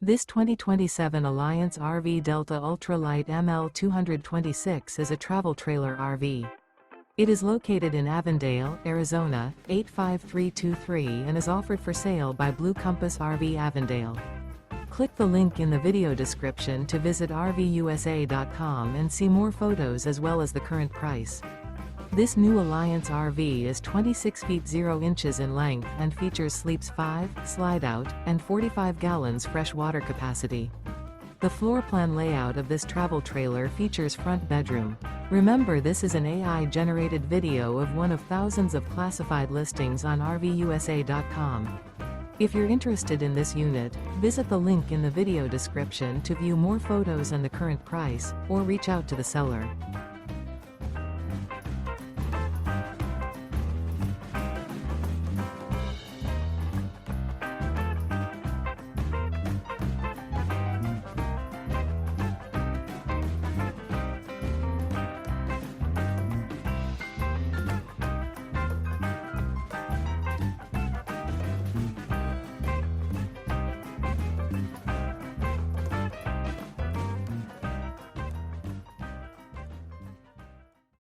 This 2027 Alliance RV Delta Ultralight ML226 is a travel trailer RV. It is located in Avondale, Arizona, 85323 and is offered for sale by Blue Compass RV Avondale. Click the link in the video description to visit RVUSA.com and see more photos as well as the current price. This new Alliance RV is 26 feet 0 inches in length and features sleeps 5, Slideout, and 45 gallons fresh water capacity. The floor plan layout of this travel trailer features front bedroom. Remember, this is an AI-generated video of one of thousands of classified listings on RVUSA.com. If you're interested in this unit, visit the link in the video description to view more photos and the current price, or reach out to the seller.